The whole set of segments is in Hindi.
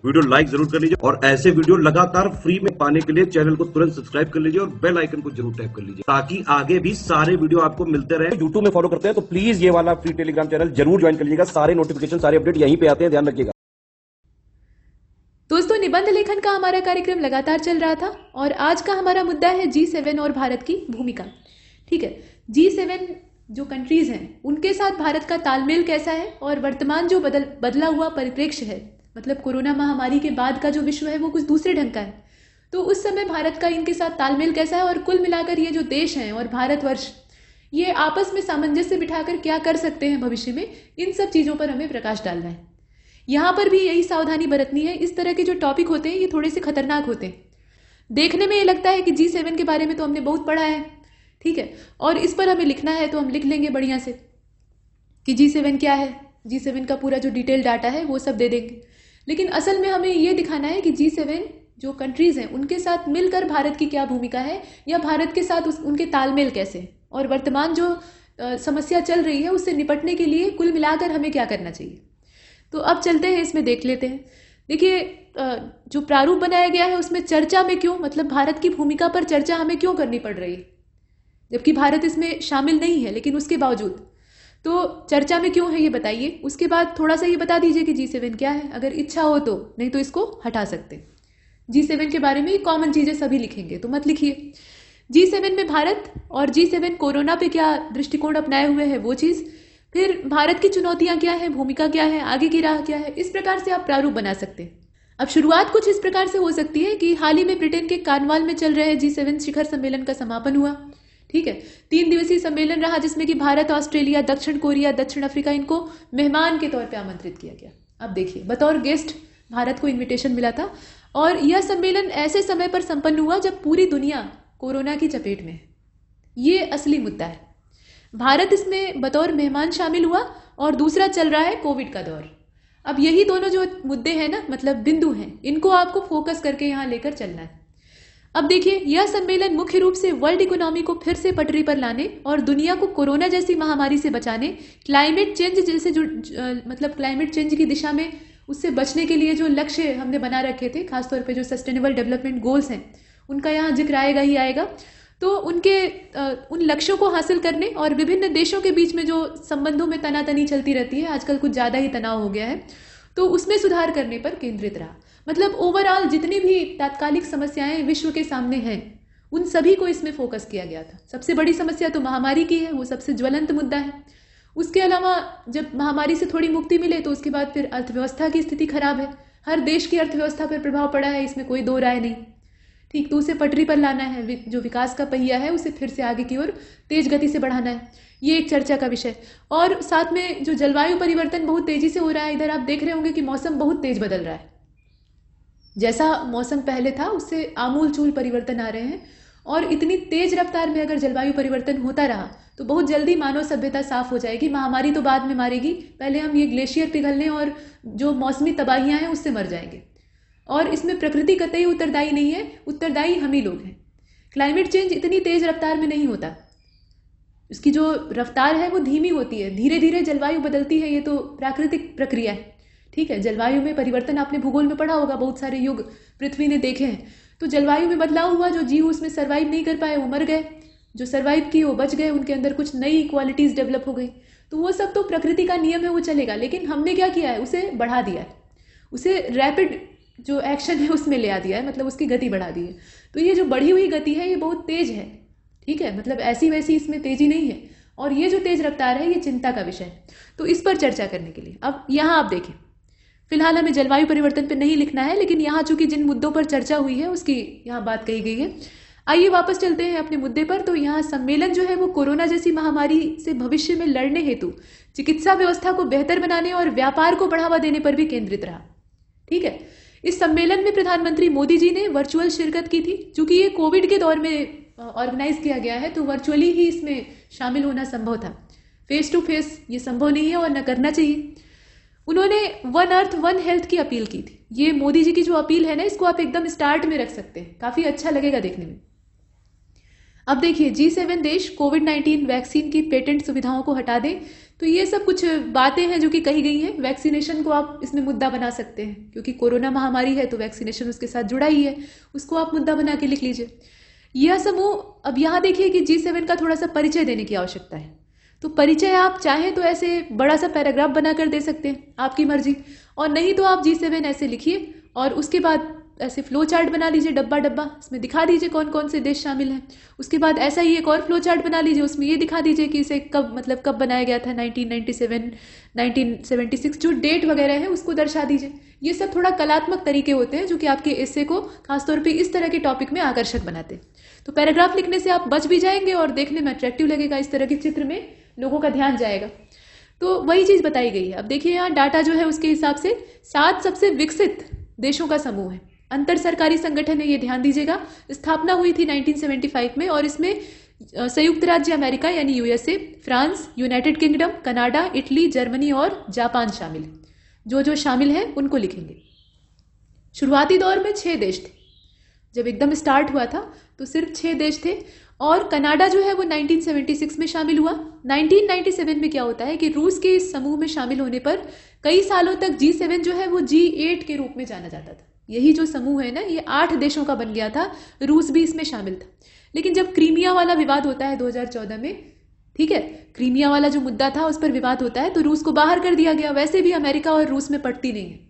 वीडियो लाइक जरूर कर लीजिए और ऐसे वीडियो लगातार फ्री में पाने के लिए चैनल को तुरंत सब्सक्राइब कर लीजिए और बेल आइकन को जरूर टैप कर लीजिए ताकि आगे भी सारे वीडियो आपको मिलते रहे। यूट्यूब में फॉलो करते हैं तो प्लीज ये वाला फ्री टेलीग्राम चैनल जरूर ज्वाइन कर लीजिएगा। सारे नोटिफिकेशन सारे अपडेट यहीं पे आते हैं, ध्यान रखिएगा। दोस्तों, निबंध लेखन का हमारा कार्यक्रम लगातार चल रहा था और आज का हमारा मुद्दा है G7 और भारत की भूमिका। ठीक है, G7 जो कंट्रीज हैं उनके साथ भारत का तालमेल कैसा है और वर्तमान जो बदला हुआ परिप्रेक्ष्य है, मतलब कोरोना महामारी के बाद का जो विश्व है वो कुछ दूसरे ढंग का है, तो उस समय भारत का इनके साथ तालमेल कैसा है और कुल मिलाकर ये जो देश हैं और भारतवर्ष ये आपस में सामंजस्य बिठाकर क्या कर सकते हैं भविष्य में, इन सब चीज़ों पर हमें प्रकाश डालना है। यहाँ पर भी यही सावधानी बरतनी है। इस तरह के जो टॉपिक होते हैं ये थोड़े से खतरनाक होते हैं। देखने में ये लगता है कि G7 के बारे में तो हमने बहुत पढ़ा है, ठीक है, और इस पर हमें लिखना है तो हम लिख लेंगे बढ़िया से कि G7 क्या है, G7 का पूरा जो डिटेल डाटा है वो सब दे देंगे। लेकिन असल में हमें ये दिखाना है कि G7 जो कंट्रीज हैं उनके साथ मिलकर भारत की क्या भूमिका है या भारत के साथ उनके तालमेल कैसे है और वर्तमान जो समस्या चल रही है उससे निपटने के लिए कुल मिलाकर हमें क्या करना चाहिए। तो अब चलते हैं, इसमें देख लेते हैं। देखिए, जो प्रारूप बनाया गया है उसमें चर्चा में क्यों, मतलब भारत की भूमिका पर चर्चा हमें क्यों करनी पड़ रही है जबकि भारत इसमें शामिल नहीं है, लेकिन उसके बावजूद तो चर्चा में क्यों है ये बताइए। उसके बाद थोड़ा सा ये बता दीजिए कि G7 क्या है, अगर इच्छा हो तो, नहीं तो इसको हटा सकते हैं। G7 के बारे में कॉमन चीजें सभी लिखेंगे तो मत लिखिए। G7 में भारत और G7 कोरोना पे क्या दृष्टिकोण अपनाए हुए है वो चीज, फिर भारत की चुनौतियां क्या है, भूमिका क्या है, आगे की राह क्या है, इस प्रकार से आप प्रारूप बना सकते हैं। अब शुरुआत कुछ इस प्रकार से हो सकती है कि हाल ही में ब्रिटेन के कार्नवाल में चल रहे G7 शिखर सम्मेलन का समापन हुआ। ठीक है, 3 दिवसीय सम्मेलन रहा जिसमें कि भारत, ऑस्ट्रेलिया, दक्षिण कोरिया, दक्षिण अफ्रीका, इनको मेहमान के तौर पर आमंत्रित किया गया। अब देखिए, बतौर गेस्ट भारत को इन्विटेशन मिला था और यह सम्मेलन ऐसे समय पर संपन्न हुआ जब पूरी दुनिया कोरोना की चपेट में है। ये असली मुद्दा है। भारत इसमें बतौर मेहमान शामिल हुआ और दूसरा चल रहा है कोविड का दौर। अब यही दोनों जो मुद्दे हैं ना, मतलब बिंदु हैं, इनको आपको फोकस करके यहाँ लेकर चलना है। अब देखिए, यह सम्मेलन मुख्य रूप से वर्ल्ड इकोनॉमी को फिर से पटरी पर लाने और दुनिया को कोरोना जैसी महामारी से बचाने, क्लाइमेट चेंज जैसे जो मतलब क्लाइमेट चेंज की दिशा में उससे बचने के लिए जो लक्ष्य हमने बना रखे थे, खासतौर पर जो सस्टेनेबल डेवलपमेंट गोल्स हैं उनका यहाँ जिक्र आएगा ही आएगा। तो उन लक्ष्यों को हासिल करने और विभिन्न देशों के बीच में जो संबंधों में तनातनी चलती रहती है, आजकल कुछ ज़्यादा ही तनाव हो गया है, तो उसमें सुधार करने पर केंद्रित रहा। मतलब ओवरऑल जितनी भी तात्कालिक समस्याएं विश्व के सामने हैं उन सभी को इसमें फोकस किया गया था। सबसे बड़ी समस्या तो महामारी की है, वो सबसे ज्वलंत मुद्दा है। उसके अलावा जब महामारी से थोड़ी मुक्ति मिले तो उसके बाद फिर अर्थव्यवस्था की स्थिति खराब है, हर देश की अर्थव्यवस्था पर प्रभाव पड़ा है, इसमें कोई दो राय नहीं। ठीक, तो उसे पटरी पर लाना है, जो विकास का पहिया है उसे फिर से आगे की ओर तेज गति से बढ़ाना है, ये एक चर्चा का विषय। और साथ में जो जलवायु परिवर्तन बहुत तेजी से हो रहा है, इधर आप देख रहे होंगे कि मौसम बहुत तेज बदल रहा है, जैसा मौसम पहले था उससे आमूल चूल परिवर्तन आ रहे हैं। और इतनी तेज रफ्तार में अगर जलवायु परिवर्तन होता रहा तो बहुत जल्दी मानव सभ्यता साफ हो जाएगी। महामारी तो बाद में मारेगी, पहले हम ये ग्लेशियर पिघलने और जो मौसमी तबाहियां हैं उससे मर जाएंगे। और इसमें प्रकृति कतई उत्तरदायी नहीं है, उत्तरदायी हम ही लोग हैं। क्लाइमेट चेंज इतनी तेज रफ्तार में नहीं होता, इसकी जो रफ्तार है वो धीमी होती है, धीरे धीरे जलवायु बदलती है, ये तो प्राकृतिक प्रक्रिया है। ठीक है, जलवायु में परिवर्तन आपने भूगोल में पढ़ा होगा, बहुत सारे युग पृथ्वी ने देखे हैं। तो जलवायु में बदलाव हुआ, जो जीव उसमें सर्वाइव नहीं कर पाए वो मर गए, जो सर्वाइव किए वो बच गए, उनके अंदर कुछ नई क्वालिटीज डेवलप हो गई। तो वो सब तो प्रकृति का नियम है, वो चलेगा। लेकिन हमने क्या किया है, उसे बढ़ा दिया है, उसे रैपिड जो एक्शन है उसमें ले आ दिया है, मतलब उसकी गति बढ़ा दी है। तो ये जो बढ़ी हुई गति है ये बहुत तेज है। ठीक है, मतलब ऐसी वैसी इसमें तेजी नहीं है, और ये जो तेज रफ्तार है ये चिंता का विषय है। तो इस पर चर्चा करने के लिए अब यहाँ आप देखें, फिलहाल हमें जलवायु परिवर्तन पर नहीं लिखना है, लेकिन यहाँ चूंकि जिन मुद्दों पर चर्चा हुई है उसकी यहाँ बात कही गई है। आइए वापस चलते हैं अपने मुद्दे पर। तो यहाँ सम्मेलन जो है वो कोरोना जैसी महामारी से भविष्य में लड़ने हेतु चिकित्सा व्यवस्था को बेहतर बनाने और व्यापार को बढ़ावा देने पर भी केंद्रित रहा। ठीक है, इस सम्मेलन में प्रधानमंत्री मोदी जी ने वर्चुअल शिरकत की थी। चूंकि ये कोविड के दौर में ऑर्गेनाइज किया गया है तो वर्चुअली ही इसमें शामिल होना संभव था, फेस टू फेस ये संभव नहीं है और न करना चाहिए। उन्होंने वन अर्थ वन हेल्थ की अपील की थी। ये मोदी जी की जो अपील है ना, इसको आप एकदम स्टार्ट में रख सकते हैं, काफी अच्छा लगेगा देखने में। अब देखिए, G7 देश कोविड-19 वैक्सीन की पेटेंट सुविधाओं को हटा दें, तो ये सब कुछ बातें हैं जो कि कही गई हैं। वैक्सीनेशन को आप इसमें मुद्दा बना सकते हैं, क्योंकि कोरोना महामारी है तो वैक्सीनेशन उसके साथ जुड़ा ही है, उसको आप मुद्दा बना के लिख लीजिए। यह समूह, अब यहाँ देखिए कि G7 का थोड़ा सा परिचय देने की आवश्यकता है। तो परिचय आप चाहें तो ऐसे बड़ा सा पैराग्राफ बनाकर दे सकते हैं, आपकी मर्जी, और नहीं तो आप G7 ऐसे लिखिए और उसके बाद ऐसे फ्लो चार्ट बना लीजिए, डब्बा डब्बा, इसमें दिखा दीजिए कौन कौन से देश शामिल हैं। उसके बाद ऐसा ही एक और फ्लो चार्ट बना लीजिए, उसमें ये दिखा दीजिए कि इसे कब बनाया गया था, 1997, 1976, जो डेट वगैरह है उसको दर्शा दीजिए। ये सब थोड़ा कलात्मक तरीके होते हैं जो कि आपके एस्से को खासतौर पे इस तरह के टॉपिक में आकर्षक बनाते हैं। तो पैराग्राफ लिखने से आप बच भी जाएंगे और देखने में अट्रैक्टिव लगेगा, इस तरह के चित्र में लोगों का ध्यान जाएगा। तो वही चीज बताई गई है। अब देखिए यहाँ डाटा जो है उसके हिसाब से 7 सबसे विकसित देशों का समूह है, अंतर सरकारी संगठन है, ये ध्यान दीजिएगा। स्थापना हुई थी 1975 में और इसमें संयुक्त राज्य अमेरिका यानी USA, France, United kingdom, Canada, Italy, Germany और जापान शामिल है। जो जो शामिल है उनको लिखेंगे। शुरुआती दौर में 6 देश थे, जब एकदम स्टार्ट हुआ था तो सिर्फ 6 देश थे और कनाडा जो है वो 1976 में शामिल हुआ। 1997 में क्या होता है कि रूस के इस समूह में शामिल होने पर कई सालों तक G7 जो है वो G8 के रूप में जाना जाता था। यही जो समूह है ना, ये 8 देशों का बन गया था, रूस भी इसमें शामिल था। लेकिन जब क्रीमिया वाला विवाद होता है 2014 में, ठीक है, क्रीमिया वाला जो मुद्दा था उस पर विवाद होता है तो रूस को बाहर कर दिया गया। वैसे भी अमेरिका और रूस में पड़ती नहीं है।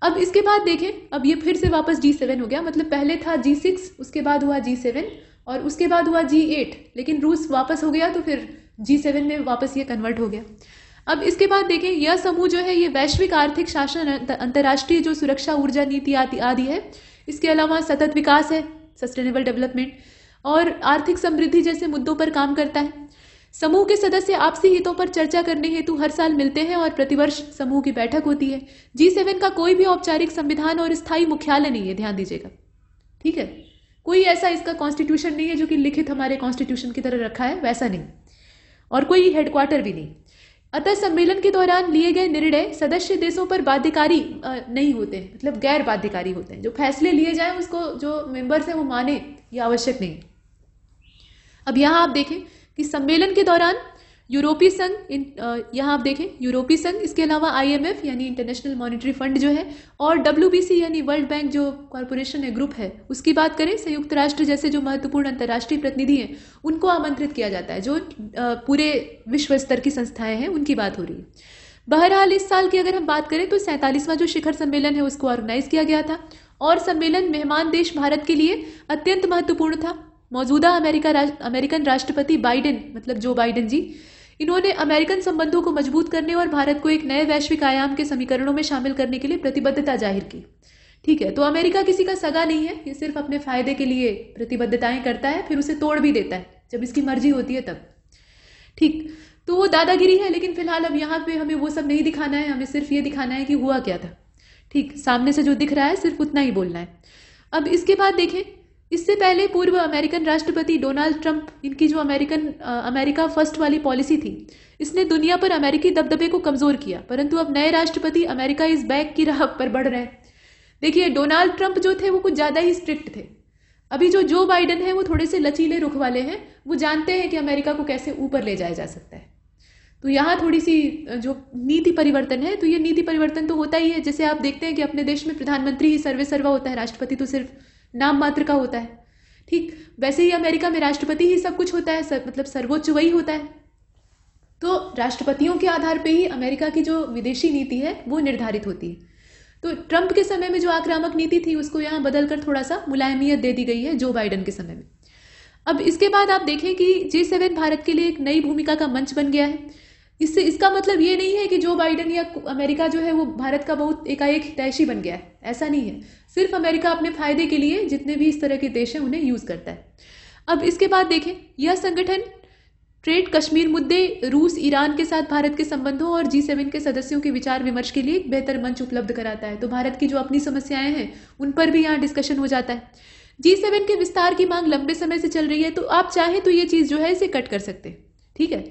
अब इसके बाद देखें, अब ये फिर से वापस G7 हो गया, मतलब पहले था G6, उसके बाद हुआ G7 और उसके बाद हुआ G8, लेकिन रूस वापस हो गया तो फिर G7 में वापस ये कन्वर्ट हो गया। अब इसके बाद देखें, यह समूह जो है ये वैश्विक आर्थिक शासन, अंतर्राष्ट्रीय जो सुरक्षा, ऊर्जा नीति आदि है, इसके अलावा सतत विकास है, सस्टेनेबल डेवलपमेंट, और आर्थिक समृद्धि जैसे मुद्दों पर काम करता है। समूह के सदस्य आपसी हितों पर चर्चा करने हेतु हर साल मिलते हैं और प्रतिवर्ष समूह की बैठक होती है। G7 का कोई भी औपचारिक संविधान और स्थायी मुख्यालय नहीं है, ध्यान दीजिएगा, ठीक है। कोई ऐसा इसका कॉन्स्टिट्यूशन नहीं है जो कि लिखित हमारे कॉन्स्टिट्यूशन की तरह रखा है, वैसा नहीं, और कोई हेडक्वार्टर भी नहीं। अतः सम्मेलन के दौरान लिए गए निर्णय सदस्य देशों पर बाध्यकारी नहीं होते हैं, मतलब गैर बाध्यकारी होते हैं। जो फैसले लिए जाए उसको जो मेंबर्स हैं वो माने, ये आवश्यक नहीं। अब यहाँ आप देखें कि सम्मेलन के दौरान यूरोपीय संघ, यहाँ आप देखें यूरोपीय संघ, इसके अलावा IMF यानी इंटरनेशनल मॉनिटरी फंड जो है, और WBC यानी वर्ल्ड बैंक जो कॉरपोरेशन है, ग्रुप है, उसकी बात करें, संयुक्त राष्ट्र जैसे जो महत्वपूर्ण अंतर्राष्ट्रीय प्रतिनिधि हैं उनको आमंत्रित किया जाता है। जो पूरे विश्व स्तर की संस्थाएं हैं उनकी बात हो रही है। बहरहाल इस साल की अगर हम बात करें तो 47वां जो शिखर सम्मेलन है उसको ऑर्गेनाइज किया गया था और सम्मेलन मेहमान देश भारत के लिए अत्यंत महत्वपूर्ण था। मौजूदा अमेरिकन राष्ट्रपति बाइडेन, मतलब जो बाइडेन जी, इन्होंने अमेरिकन संबंधों को मजबूत करने और भारत को एक नए वैश्विक आयाम के समीकरणों में शामिल करने के लिए प्रतिबद्धता जाहिर की। ठीक है, तो अमेरिका किसी का सगा नहीं है, ये सिर्फ अपने फायदे के लिए प्रतिबद्धताएं करता है, फिर उसे तोड़ भी देता है जब इसकी मर्जी होती है तब। ठीक, तो वो दादागिरी है, लेकिन फिलहाल अब यहाँ पे हमें वो सब नहीं दिखाना है, हमें सिर्फ ये दिखाना है कि हुआ क्या था। ठीक, सामने से जो दिख रहा है सिर्फ उतना ही बोलना है। अब इसके बाद देखें, इससे पहले पूर्व अमेरिकन राष्ट्रपति डोनाल्ड ट्रंप, इनकी जो अमेरिका फर्स्ट वाली पॉलिसी थी, इसने दुनिया पर अमेरिकी दबदबे को कमजोर किया, परंतु अब नए राष्ट्रपति अमेरिका इस बैक की राह पर बढ़ रहे हैं। देखिए, डोनाल्ड ट्रंप जो थे वो कुछ ज्यादा ही स्ट्रिक्ट थे। अभी जो बाइडेन है वो थोड़े से लचीले रुख वाले हैं, वो जानते हैं कि अमेरिका को कैसे ऊपर ले जाया जा सकता है। तो यहाँ थोड़ी सी जो नीति परिवर्तन है, तो ये नीति परिवर्तन तो होता ही है। जैसे आप देखते हैं कि अपने देश में प्रधानमंत्री ही सर्वे सर्वा होता है, राष्ट्रपति तो सिर्फ नाम मात्र का होता है। ठीक, वैसे ही अमेरिका में राष्ट्रपति ही सब कुछ होता है, मतलब सर्वोच्च वही होता है। तो राष्ट्रपतियों के आधार पे ही अमेरिका की जो विदेशी नीति है वो निर्धारित होती है। तो ट्रंप के समय में जो आक्रामक नीति थी उसको यहाँ बदलकर थोड़ा सा मुलायमियत दे दी गई है जो बाइडेन के समय में। अब इसके बाद आप देखें कि G7 भारत के लिए एक नई भूमिका का मंच बन गया है। इसका मतलब ये नहीं है कि जो बाइडेन या अमेरिका जो है वो भारत का बहुत एकाएक हितैषी बन गया है, ऐसा नहीं है। सिर्फ अमेरिका अपने फायदे के लिए जितने भी इस तरह के देश हैं उन्हें यूज करता है। अब इसके बाद देखें, यह संगठन ट्रेड, कश्मीर मुद्दे, रूस ईरान के साथ भारत के संबंधों और G7 के सदस्यों के विचार विमर्श के लिए एक बेहतर मंच उपलब्ध कराता है। तो भारत की जो अपनी समस्याएं हैं उन पर भी यहाँ डिस्कशन हो जाता है। G7 के विस्तार की मांग लंबे समय से चल रही है, तो आप चाहें तो ये चीज जो है इसे कट कर सकते हैं। ठीक है,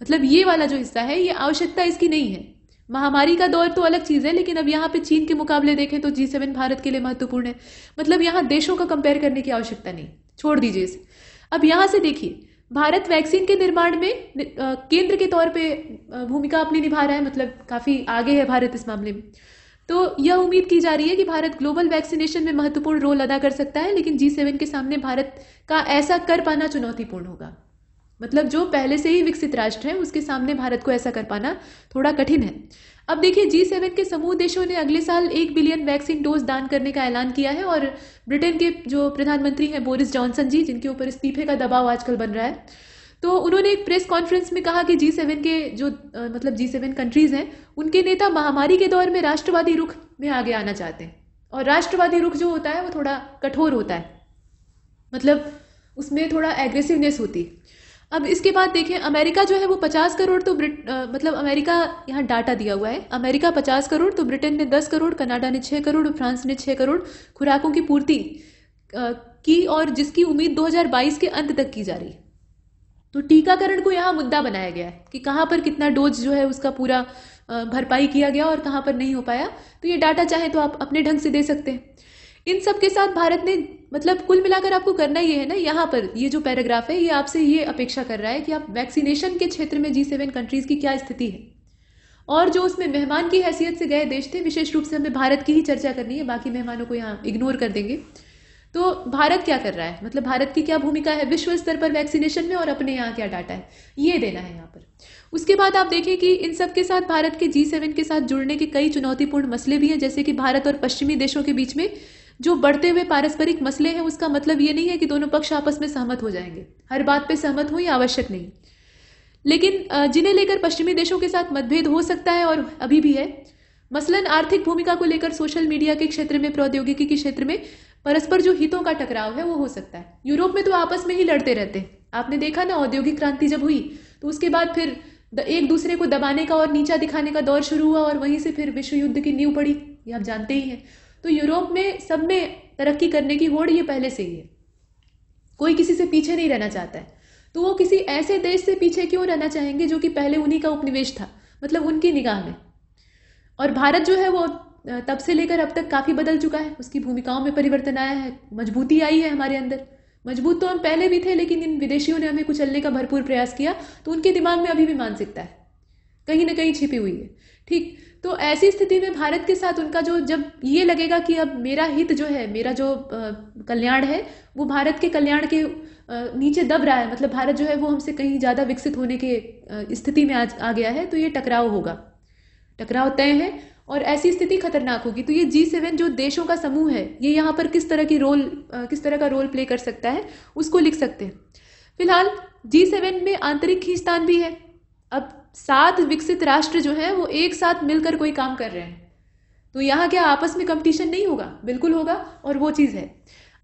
मतलब ये वाला जो हिस्सा है ये आवश्यकता इसकी नहीं है। महामारी का दौर तो अलग चीज है, लेकिन अब यहाँ पे चीन के मुकाबले देखें तो G7 भारत के लिए महत्वपूर्ण है। मतलब यहाँ देशों का कंपेयर करने की आवश्यकता नहीं, छोड़ दीजिए इसे। अब यहाँ से देखिए, भारत वैक्सीन के निर्माण में केंद्र के तौर पे भूमिका अपनी निभा रहा है, मतलब काफ़ी आगे है भारत इस मामले में। तो यह उम्मीद की जा रही है कि भारत ग्लोबल वैक्सीनेशन में महत्वपूर्ण रोल अदा कर सकता है, लेकिन G7 के सामने भारत का ऐसा कर पाना चुनौतीपूर्ण होगा। मतलब जो पहले से ही विकसित राष्ट्र है उसके सामने भारत को ऐसा कर पाना थोड़ा कठिन है। अब देखिए, G7 के समूह देशों ने अगले साल 1 बिलियन वैक्सीन डोज दान करने का ऐलान किया है, और ब्रिटेन के जो प्रधानमंत्री हैं बोरिस जॉनसन जी, जिनके ऊपर इस्तीफे का दबाव आजकल बन रहा है, तो उन्होंने एक प्रेस कॉन्फ्रेंस में कहा कि G7 के जो मतलब G7 कंट्रीज हैं, उनके नेता महामारी के दौर में राष्ट्रवादी रुख में आगे आना चाहते हैं। और राष्ट्रवादी रुख जो होता है वो थोड़ा कठोर होता है, मतलब उसमें थोड़ा एग्रेसिवनेस होती है। अब इसके बाद देखें, अमेरिका जो है वो 50 करोड़, तो मतलब अमेरिका, यहाँ डाटा दिया हुआ है, अमेरिका 50 करोड़, तो ब्रिटेन ने 10 करोड़, कनाडा ने 6 करोड़, फ्रांस ने 6 करोड़ खुराकों की पूर्ति की, और जिसकी उम्मीद 2022 के अंत तक की जा रही है। तो टीकाकरण को यहाँ मुद्दा बनाया गया है कि कहाँ पर कितना डोज जो है उसका पूरा भरपाई किया गया और कहाँ पर नहीं हो पाया। तो ये डाटा चाहे तो आप अपने ढंग से दे सकते हैं। इन सब के साथ भारत ने, मतलब कुल मिलाकर आपको करना ये है ना, यहाँ पर ये जो पैराग्राफ है ये आपसे ये अपेक्षा कर रहा है कि आप वैक्सीनेशन के क्षेत्र में G7 कंट्रीज की क्या स्थिति है, और जो उसमें मेहमान की हैसियत से गए देश थे, विशेष रूप से हमें भारत की ही चर्चा करनी है, बाकी मेहमानों को यहाँ इग्नोर कर देंगे। तो भारत क्या कर रहा है, मतलब भारत की क्या भूमिका है विश्व स्तर पर वैक्सीनेशन में, और अपने यहाँ क्या डाटा है, ये देना है यहाँ पर। उसके बाद आप देखें कि इन सब के साथ भारत के G7 के साथ जुड़ने के कई चुनौतीपूर्ण मसले भी हैं, जैसे कि भारत और पश्चिमी देशों के बीच में जो बढ़ते हुए पारस्परिक मसले हैं, उसका मतलब ये नहीं है कि दोनों पक्ष आपस में सहमत हो जाएंगे, हर बात पे सहमत हो, ये आवश्यक नहीं। लेकिन जिन्हें लेकर पश्चिमी देशों के साथ मतभेद हो सकता है और अभी भी है, मसलन आर्थिक भूमिका को लेकर सोशल मीडिया के क्षेत्र में, प्रौद्योगिकी के क्षेत्र में परस्पर जो हितों का टकराव है वो हो सकता है। यूरोप में तो आपस में ही लड़ते रहते हैं, आपने देखा ना, औद्योगिक क्रांति जब हुई तो उसके बाद फिर एक दूसरे को दबाने का और नीचा दिखाने का दौर शुरू हुआ, और वहीं से फिर विश्व युद्ध की नींव पड़ी, ये आप जानते ही हैं। तो यूरोप में सब में तरक्की करने की होड़ ये पहले से ही है, कोई किसी से पीछे नहीं रहना चाहता है। तो वो किसी ऐसे देश से पीछे क्यों रहना चाहेंगे जो कि पहले उन्हीं का उपनिवेश था, मतलब उनकी निगाह में। और भारत जो है वो तब से लेकर अब तक काफ़ी बदल चुका है, उसकी भूमिकाओं में परिवर्तन आया है, मजबूती आई है हमारे अंदर। मजबूत तो हम पहले भी थे, लेकिन इन विदेशियों ने हमें कुचलने का भरपूर प्रयास किया, तो उनके दिमाग में अभी भी मानसिकता है कहीं ना कहीं छिपी हुई है। ठीक, तो ऐसी स्थिति में भारत के साथ उनका जो, जब ये लगेगा कि अब मेरा हित जो है, मेरा जो कल्याण है वो भारत के कल्याण के नीचे दब रहा है, मतलब भारत जो है वो हमसे कहीं ज़्यादा विकसित होने के स्थिति में आ गया है, तो ये टकराव होगा, टकराव तय है, और ऐसी स्थिति खतरनाक होगी। तो ये G7 जो देशों का समूह है, ये यहाँ पर किस तरह का रोल प्ले कर सकता है, उसको लिख सकते हैं। फिलहाल G7 में आंतरिक खींचतान भी है। अब 7 विकसित राष्ट्र जो हैं वो एक साथ मिलकर कोई काम कर रहे हैं, तो यहाँ क्या आपस में कंपटीशन नहीं होगा? बिल्कुल होगा, और वो चीज़ है।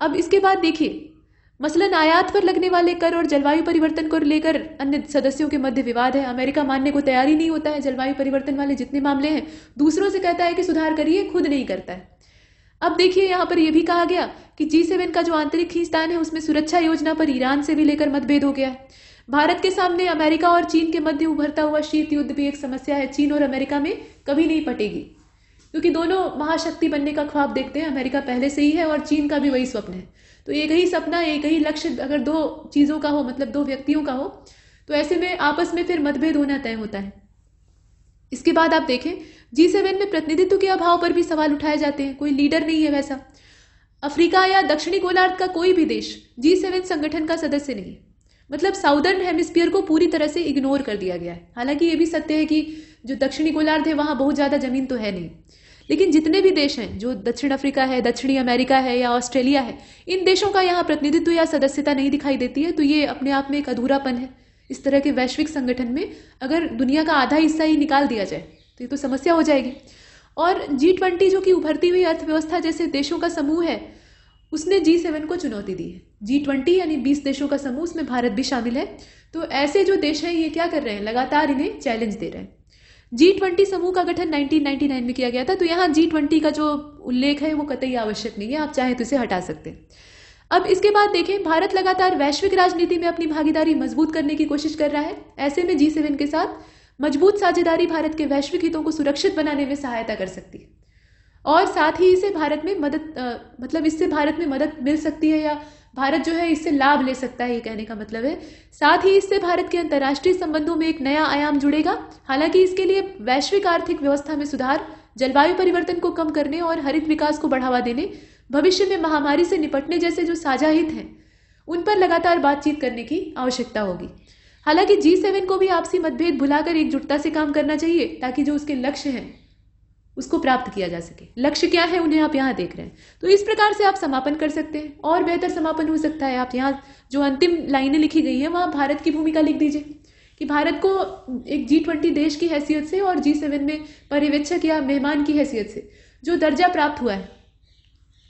अब इसके बाद देखिए, मसलन आयात पर लगने वाले कर और जलवायु परिवर्तन को लेकर अन्य सदस्यों के मध्य विवाद है। अमेरिका मानने को तैयार ही नहीं होता है, जलवायु परिवर्तन वाले जितने मामले हैं दूसरों से कहता है कि सुधार करिए, खुद नहीं करता है। अब देखिए, यहाँ पर यह भी कहा गया कि G7 का जो आंतरिक खींचतान है उसमें सुरक्षा योजना पर ईरान से भी लेकर मतभेद हो गया है। भारत के सामने अमेरिका और चीन के मध्य उभरता हुआ शीत युद्ध भी एक समस्या है। चीन और अमेरिका में कभी नहीं पटेगी, क्योंकि दोनों महाशक्ति बनने का ख्वाब देखते हैं। अमेरिका पहले से ही है और चीन का भी वही स्वप्न है। तो एक ही सपना, एक ही लक्ष्य अगर दो चीज़ों का हो, मतलब दो व्यक्तियों का हो, तो ऐसे में आपस में फिर मतभेद होना तय होता है। इसके बाद आप देखें, G7 में प्रतिनिधित्व के अभाव पर भी सवाल उठाए जाते हैं, कोई लीडर नहीं है वैसा। अफ्रीका या दक्षिणी गोलार्ध का कोई भी देश G7 संगठन का सदस्य नहीं है, मतलब साउदर्न हेमिस्फीयर को पूरी तरह से इग्नोर कर दिया गया है। हालांकि ये भी सत्य है कि जो दक्षिणी गोलार्ध है वहाँ बहुत ज़्यादा ज़मीन तो है नहीं, लेकिन जितने भी देश हैं, जो दक्षिण अफ्रीका है, दक्षिणी अमेरिका है या ऑस्ट्रेलिया है, इन देशों का यहाँ प्रतिनिधित्व या सदस्यता नहीं दिखाई देती है। तो ये अपने आप में एक अधूरापन है। इस तरह के वैश्विक संगठन में अगर दुनिया का आधा हिस्सा ही निकाल दिया जाए तो ये तो समस्या हो जाएगी। और G20 जो कि उभरती हुई अर्थव्यवस्था जैसे देशों का समूह है, उसने G7 को चुनौती दी है। G20 यानी 20 देशों का समूह, उसमें भारत भी शामिल है। तो ऐसे जो देश हैं ये क्या कर रहे हैं, लगातार इन्हें चैलेंज दे रहे हैं। G20 समूह का गठन 1999 में किया गया था, तो यहाँ G20 का जो उल्लेख है वो कतई आवश्यक नहीं है, आप चाहें तो इसे हटा सकते हैं। अब इसके बाद देखें, भारत लगातार वैश्विक राजनीति में अपनी भागीदारी मजबूत करने की कोशिश कर रहा है। ऐसे में G7 के साथ मजबूत साझेदारी भारत के वैश्विक हितों को सुरक्षित बनाने में सहायता कर सकती है। और साथ ही इसे भारत में मतलब इससे भारत में मदद मिल सकती है, या भारत जो है इससे लाभ ले सकता है, ये कहने का मतलब है। साथ ही इससे भारत के अंतर्राष्ट्रीय संबंधों में एक नया आयाम जुड़ेगा। हालांकि इसके लिए वैश्विक आर्थिक व्यवस्था में सुधार, जलवायु परिवर्तन को कम करने और हरित विकास को बढ़ावा देने, भविष्य में महामारी से निपटने जैसे जो साझा हित हैं उन पर लगातार बातचीत करने की आवश्यकता होगी। हालांकि G7 को भी आपसी मतभेद भुलाकर एकजुटता से काम करना चाहिए, ताकि जो उसके लक्ष्य हैं उसको प्राप्त किया जा सके। लक्ष्य क्या है उन्हें आप यहाँ देख रहे हैं। तो इस प्रकार से आप समापन कर सकते हैं, और बेहतर समापन हो सकता है। आप यहाँ जो अंतिम लाइनें लिखी गई हैं वहाँ भारत की भूमिका लिख दीजिए कि भारत को एक G20 देश की हैसियत से और G7 में पर्यवेक्षक या मेहमान की हैसियत से जो दर्जा प्राप्त हुआ है,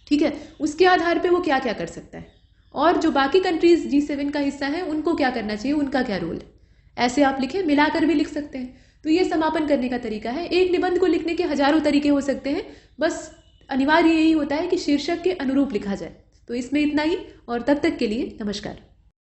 ठीक है, उसके आधार पर वो क्या क्या कर सकता है, और जो बाकी कंट्रीज G7 का हिस्सा है उनको क्या करना चाहिए, उनका क्या रोल है, ऐसे आप लिखें। मिलाकर भी लिख सकते हैं। तो ये समापन करने का तरीका है। एक निबंध को लिखने के हजारों तरीके हो सकते हैं, बस अनिवार्य यही होता है कि शीर्षक के अनुरूप लिखा जाए। तो इसमें इतना ही, और तब तक के लिए नमस्कार।